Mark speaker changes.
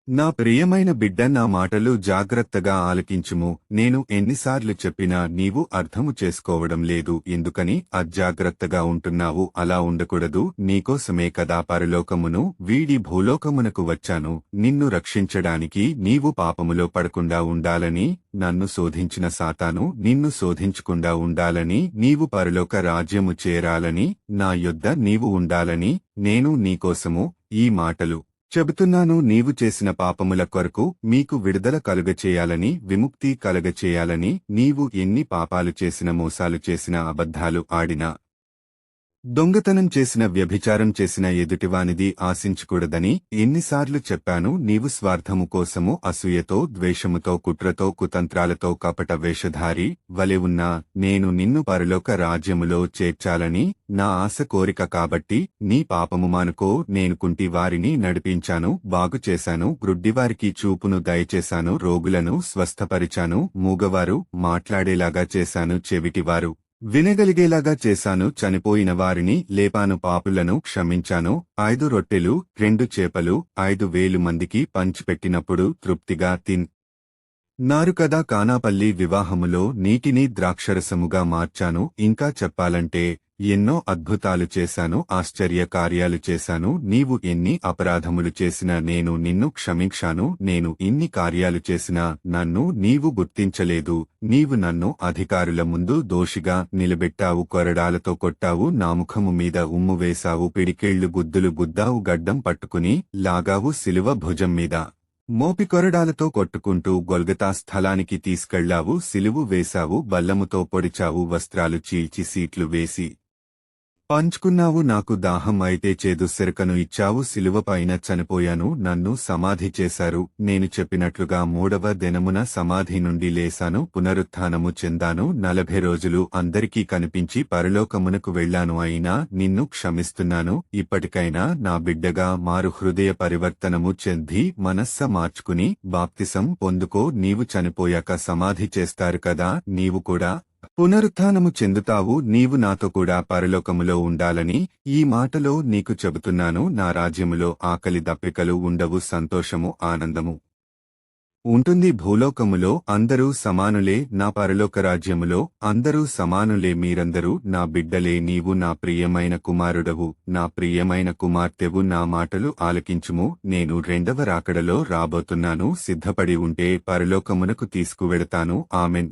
Speaker 1: నా ప్రియమైన బిడ్డ, నా మాటలు జాగ్రత్తగా ఆలకించుము. నేను ఎన్నిసార్లు చెప్పినా నీవు అర్థము చేసుకోవడం లేదు. ఎందుకని అజాగ్రత్తగా ఉంటున్నావు? అలా ఉండకూడదు. నీకోసమే కదా పరలోకమును వీడి భూలోకమునకు వచ్చాను. నిన్ను రక్షించడానికి. నీవు పాపములో పడకుండా ఉండాలని, నన్ను శోధించిన సాతాను నిన్ను శోధించకుండా ఉండాలని, నీవు పరలోక రాజ్యము చేరాలని, నా యొద్ద నీవు ఉండాలని నేను నీకోసము ఈ మాటలు చెబుతున్నాను. నీవు చేసిన పాపముల కొరకు మీకు విడుదల కలుగచేయాలని, విముక్తి కలుగచేయాలని. నీవు ఎన్ని పాపాలు చేసిన, మోసాలు చేసిన, అబద్ధాలు ఆడినా, దొంగతనం చేసిన, వ్యభిచారం చేసిన ఎదుటివానిది ఆశించకూడదని ఎన్నిసార్లు చెప్పాను? నీవు స్వార్థము కోసము అసూయతో, ద్వేషముతో, కుట్రతో, కుతంత్రాలతో, కపట వేషధారి వలె ఉన్నా నేను నిన్ను పరలోక రాజ్యములో చేర్చాలని నా ఆశ కోరిక కాబట్టి నీ పాపము మానుకో. నేను కుంటి వారిని నడిపించాను, బాగుచేశాను, గ్రుడ్డివారికి చూపును దయచేశాను, రోగులను స్వస్థపరిచాను, మూగవారు మాట్లాడేలాగా చేశాను, చెవిటివారు వినగలిగేలాగా చేశాను, చనిపోయిన వారిని లేపాను, పాపులను క్షమించాను. 5 రొట్టెలు 2 చేపలు 5,000 మందికి పంచిపెట్టినప్పుడు తృప్తిగా నారు కదా. కానాపల్లి వివాహములో నీటిని ద్రాక్షరసముగా మార్చాను. ఇంకా చెప్పాలంటే ఎన్నో అద్భుతాలు చేశాను, ఆశ్చర్య కార్యాలు చేశాను. నీవు ఎన్ని అపరాధములు చేసినా నేను నిన్ను క్షమించాను. నేను ఇన్ని కార్యాలు చేసినా నన్ను నీవు గుర్తించలేదు. నీవు నన్ను అధికారుల ముందు దోషిగా నిలబెట్టావు, కొరడాలతో కొట్టావు, నా ముఖము మీద ఉమ్ము వేశావు, పిడికేళ్లు గుద్దులు గుద్దావు, గడ్డం పట్టుకుని లాగావు, సిలువ భుజం మీద మోపి కొరడాలతో కొట్టుకుంటూ గొల్గతా స్థలానికి తీసుకెళ్లావు, సిలువు వేశావు, బల్లముతో పొడిచావు, వస్త్రాలు చీల్చి సీట్లు వేసి పంచుకున్నావు. నాకు దాహం అయితే చేదు సెరకను ఇచ్చావు, సిలువపైన చనిపోయాను, నన్ను సమాధి చేశారు. నేను చెప్పినట్లుగా 3వ దినమున సమాధి నుండి లేశాను, పునరుత్థానము చెందాను. 40 రోజులు అందరికీ కనిపించి పరలోకమునకు వెళ్లాను. అయినా నిన్ను క్షమిస్తున్నాను. ఇప్పటికైనా నా బిడ్డగా మారు, హృదయ పరివర్తనము చెంది మనస్స మార్చుకుని బాప్తిసం పొందుకో. నీవు చనిపోయాక సమాధి చేస్తారు కదా, నీవు కూడా పునరుత్థానము చెందుతావు. నీవు నాతో కూడా పరలోకములో ఉండాలని ఈ మాటలో నీకు చెబుతున్నాను. నా రాజ్యములో ఆకలి దప్పికలు ఉండవు, సంతోషము, ఆనందము ఉంటుంది. భూలోకములో అందరూ సమానులే, నా పరలోక రాజ్యములో అందరూ సమానులే. మీరందరూ నా బిడ్డలే. నీవు నా ప్రియమైన కుమారుడవు, నా ప్రియమైన కుమార్తెవు. నా మాటలు ఆలకించుము. నేను 2వ రాకడలో రాబోతున్నాను. సిద్ధపడి ఉంటే పరలోకమునకు తీసుకువెడతాను. ఆమెన్.